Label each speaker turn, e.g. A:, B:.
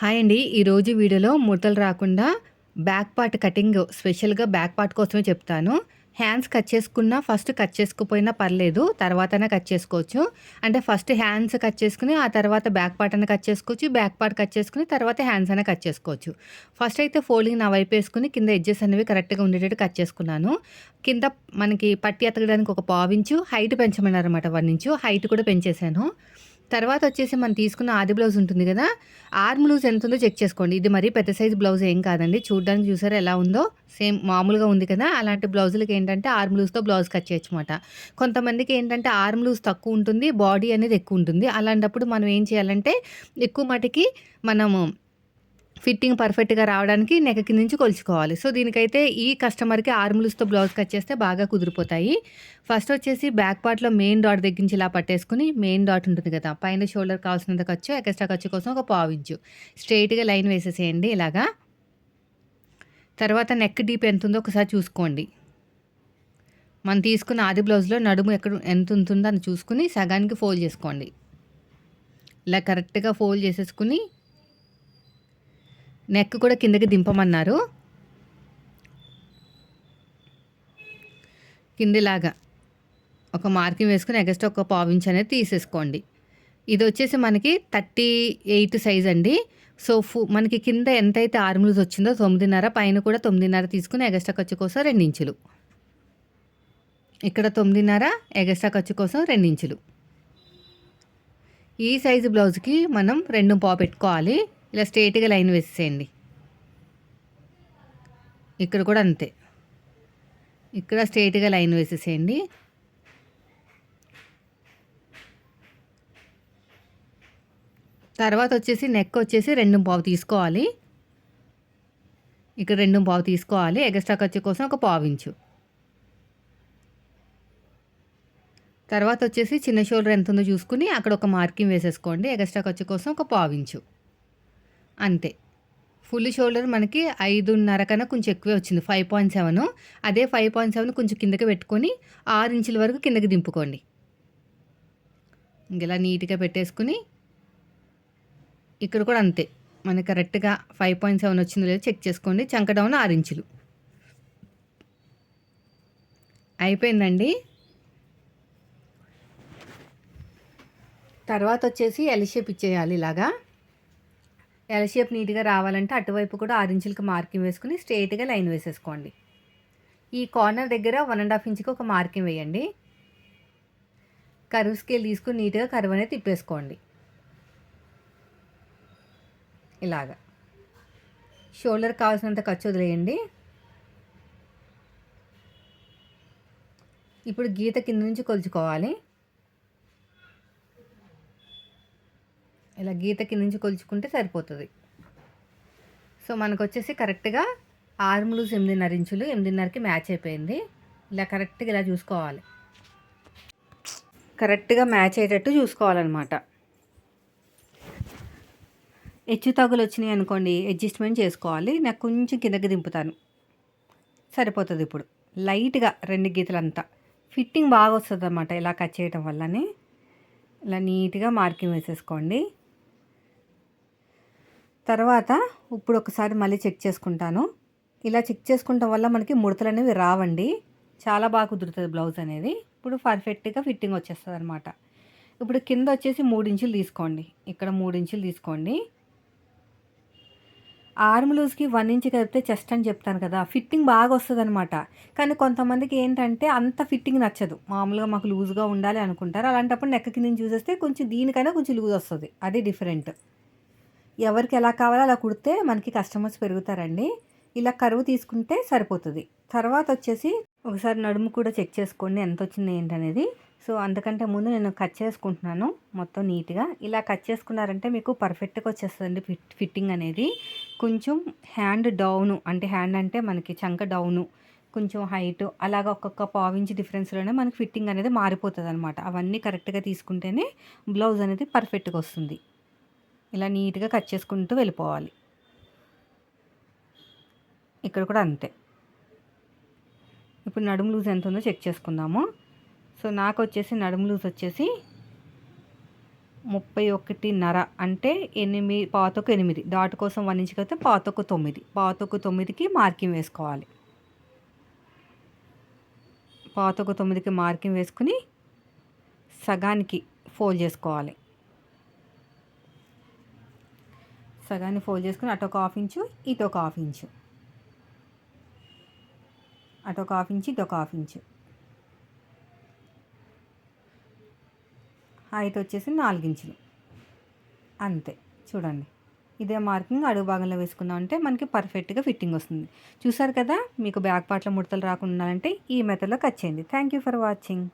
A: Hi అండి. ఈరోజు వీడియోలో ముడతలు రాకుండా బ్యాక్ పార్ట్ కటింగ్ స్పెషల్‌గా బ్యాక్ పార్ట్ కోసమే చెప్తాను. హ్యాండ్స్ కట్ చేసుకున్నా ఫస్ట్ కట్ చేసుకోకపోయినా పర్లేదు. తర్వాతనే కట్ చేసుకోవచ్చు. అంటే ఫస్ట్ హ్యాండ్స్ కట్ చేసుకొని ఆ తర్వాత బ్యాక్ పార్ట్ అన్నా కట్ చేసుకోవచ్చు. బ్యాక్ పార్ట్ కట్ చేసుకొని తర్వాత హ్యాండ్స్ అన్నా కట్ చేసుకోవచ్చు. ఫస్ట్ అయితే ఫోల్డింగ్ నా వైపు వేసుకొని కింద ఎడ్జెస్ అనేవి కరెక్ట్‌గా ఉండేటట్టు కట్ చేసుకున్నాను. కింద మనకి పట్టి ఎతకడానికి ఒక పావించు హైట్ పెంచమన్నారన్నమాట 1 ఇంచు. హైట్ కూడా పెంచేసాను. తర్వాతొచ్చేసి మనం తీసుకున్న ఆది బ్లౌజ్ ఉంటుంది గదా! ఆర్మ్ లూజ్ ఎంతుందో చెక్ చేసుకోండి. ఇది మరీ పెద్ద సైజ్ బ్లౌజ్ ఏం కాదండి. చూడ్డానికి చూసారా ఎలా ఉందో? సేమ్ మామూలుగా ఉంది కదా! అలాంటి బ్లౌజులకేంటంటే ఆర్మ్ లూజ్‌తో బ్లౌజ్ కట్ చేయొచ్చమాట. కొంతమందికేంటంటే ఆర్మ్ లూజ్ తక్కువుంటుంది. బాడీ అనేది ఎక్కువుంటుంది. అలాంటప్పుడు మనం ఏం చేయాలంటే ఎక్కువ మటికి మనము ఫిట్టింగ్ పర్ఫెక్ట్‌గా రావడానికి నెక్ కింద నుంచి కొలుచుకోవాలి. సో, దీనికైతే ఈ కస్టమర్‌కి ఆర్మ్ లూజ్‌తో బ్లౌజ్ కట్ చేస్తే బాగా కుదిరిపోతాయి. ఫస్ట్ వచ్చేసి బ్యాక్ పార్ట్‌లో మెయిన్ డాట్ దగ్గర నుంచి ఇలా పట్టేసుకొని మెయిన్ డాట్ ఉంటుంది కదా! పైన షోల్డర్ కావాల్సినంత ఖర్చు, ఎక్స్‌ట్రా ఖర్చు కోసం ఒక పావించు స్ట్రెయిట్‌గా లైన్ వేసేసేయండి ఇలాగా. తర్వాత నెక్ డీప్ ఎంతుందో ఒకసారి చూసుకోండి. మనం తీసుకున్న ఆది బ్లౌజ్‌లో నడుము ఎంతుంటుందో అని చూసుకొని సగానికి ఫోల్డ్ చేసుకోండి. ఇలా కరెక్ట్‌గా ఫోల్డ్ చేసేసుకొని నెక్ కూడా కిందకి దింపమన్నారు. కిందిలాగా ఒక మార్కింగ్ వేసుకొని ఎగస్ట్రా ఒక పావించ్ అనేది తీసేసుకోండి. ఇది వచ్చేసి మనకి 38 సైజ్ అండి. సో, మనకి కింద ఎంతైతే ఆర్మ్ లూజ్ వచ్చిందో 9.5 పైన కూడా 9.5 తీసుకుని ఎగస్ట్రా ఖర్చు కోసం 2 ఇంచులు. ఇక్కడ 9.5 ఎగస్ట్రా ఖర్చు కోసం 2 ఇంచులు. ఈ సైజు బ్లౌజ్‌కి మనం 2 పెట్టుకోవాలి. ఇలా స్ట్రెయిట్‌గా లైన్ వేసేసేయండి. ఇక్కడ కూడా అంతే. ఇక్కడ స్ట్రెయిట్‌గా లైన్ వేసేసేయండి. తర్వాత వచ్చేసి నెక్ వచ్చేసి 2 తీసుకోవాలి. ఇక్కడ 2 తీసుకోవాలి. ఎగస్ట్రా ఖర్చు కోసం ఒక పావించు. తర్వాత వచ్చేసి చిన్న షోల్డర్ ఎంత ఉందో చూసుకుని అక్కడ ఒక మార్కింగ్ వేసేసుకోండి. ఎగస్ట్రా ఖర్చు కోసం ఒక పావించు. అంతే. ఫుల్ షోల్డర్ మనకి 5.5 కన్నా కొంచెం ఎక్కువే వచ్చింది. 5.7 అదే 5.7 కొంచెం కిందకి పెట్టుకొని 6 ఇంచుల వరకు కిందకి దింపుకోండి. ఇలా నీట్‌గా పెట్టేసుకుని ఇక్కడ కూడా అంతే. మనకి కరెక్ట్‌గా 5.7 వచ్చిందో లేదో చెక్ చేసుకోండి. చంక డౌన్ 6 ఇంచులు. అయిపోయిందండి. తర్వాత వచ్చేసి ఎల్ షేప్ ఇచ్చేయాలి ఇలాగా. ఎల్ షేప్ నీట్‌గా రావాలంటే అటువైపు కూడా 6 ఇంచులకి మార్కింగ్ వేసుకొని స్ట్రెయిట్‌గా లైన్ వేసేసుకోండి. ఈ కార్నర్ దగ్గర 1.5 ఇంచుకి ఒక మార్కింగ్ వేయండి. కర్వ్ స్కేల్ తీసుకొని నీట్‌గా కర్వ్ అనేది తిప్పేసుకోండి. ఇలాగా. షోల్డర్ కావాల్సినంత ఖర్చు వదిలేయండి. ఇప్పుడు గీత కింద నుంచి కొలుచుకోవాలి. ఇలా గీత కింద నుంచి కొలుచుకుంటే సరిపోతుంది. సో, మనకొచ్చేసి కరెక్ట్‌గా ఆర్మ్ లూజ్ 8.5 ఇంచులు. 8.5కి మ్యాచ్ అయిపోయింది. ఇలా కరెక్ట్‌గా ఇలా చూసుకోవాలి. కరెక్ట్‌గా మ్యాచ్ అయ్యేటట్టు చూసుకోవాలన్నమాట. హెచ్చు తగ్గులు వచ్చినాయి అనుకోండి అడ్జస్ట్‌మెంట్ చేసుకోవాలి. నాకు కొంచెం కిందకి దింపుతాను. సరిపోతుంది ఇప్పుడు. లైట్‌గా 2 గీతలంతా. ఫిట్టింగ్ బాగా వస్తుందన్నమాట ఇలా కట్ చేయడం వల్లనే. ఇలా నీట్‌గా మార్కింగ్ వేసేసుకోండి. తర్వాత ఇప్పుడు ఒకసారి మళ్ళీ చెక్ చేసుకుంటాను. ఇలా చెక్ చేసుకుంటాం వల్ల మనకి ముడతలు అనేవి రావండి. చాలా బాగా కుదురుతుంది బ్లౌజ్ అనేది. ఇప్పుడు పర్ఫెక్ట్‌గా ఫిట్టింగ్ వచ్చేస్తుందన్నమాట. ఇప్పుడు కింద వచ్చేసి 3 ఇంచులు తీసుకోండి. ఇక్కడ 3 ఇంచులు తీసుకోండి. ఆర్మ్ లూజ్‌కి 1 ఇంచ్ కలిపితే చెస్ట్ అని చెప్తాను కదా! ఫిట్టింగ్ బాగా వస్తదనమాట. కానీ కొంతమందికి ఏంటంటే అంత ఫిట్టింగ్ నచ్చదు. మామూలుగా మాకు లూజ్‌గా ఉండాలి అనుకుంటారు. అలాంటప్పుడు నెక్ కింద నుంచి చూసేస్తే కొంచెం దీనికైనా కొంచెం లూజ్ వస్తది. అది డిఫరెంట్. ఎవరికి ఎలా కావాలో అలా కుడితే మనకి కస్టమర్స్ పెరుగుతారండి. ఇలా కరువు తీసుకుంటే సరిపోతది. తర్వాత వచ్చేసి ఒకసారి నడుము కూడా చెక్ చేసుకోండి ఎంతొచ్చింది ఏంటనేది. సో, అంతకంటే ముందు నేను కట్ చేసుకుంటున్నాను మొత్తం నీట్‌గా. ఇలా కట్ చేసుకున్నారంటే మీకు పర్ఫెక్ట్‌గా వచ్చేస్తదండి ఫిట్టింగ్ అనేది. కొంచెం హ్యాండ్ డౌను అంటే హ్యాండ్ అంటే మనకి చంక డౌను, కొంచెం హైటు అలాగా ఒక్కొక్క పావించి డిఫరెన్స్‌లోనే మనకి ఫిట్టింగ్ అనేది మారిపోతదనమాట. అవన్నీ కరెక్ట్‌గా తీసుకుంటేనే బ్లౌజ్ అనేది పర్ఫెక్ట్‌గా వస్తుంది. ఇలా నీట్‌గా కట్ చేసుకుంటూ వెళ్ళిపోవాలి. ఇక్కడ కూడా అంతే. ఇప్పుడు నడుము లూజ్ ఎంత ఉందో చెక్ చేసుకుందాము. సో, నాకొచ్చేసి నడుము లూజ్ వచ్చేసి 31.5 అంటే 8 పావుతక్కు 8 డాట్ కోసం 1 ఇంచ్ అయితే పావుతక్కు 9 పావుతక్కు 9కి మార్కింగ్ వేసుకోవాలి. పావుతక్కు 9కి మార్కింగ్ వేసుకుని సగానికి ఫోల్డ్ చేసుకోవాలి. సగాన్ని ఫోల్డ్ చేసుకుని అటొక 1/2 ఇంచు ఇటొక 1/2 ఇంచు, అటొక 1/2 ఇంచు ఇటొక 1/2 ఇంచు. హైట్ వచ్చేసి 4 ఇంచులు అంతే. చూడండి, ఇదే మార్కింగ్ అడుగు భాగంలో వేసుకున్నామంటే మనకి పర్ఫెక్ట్గా ఫిట్టింగ్ వస్తుంది. చూసారు కదా, మీకు బ్యాక్ పార్ట్లో ముడతలు రాకుండా ఉండాలంటే ఈ మెథడ్లో కట్ చేయండి. Thank you for watching.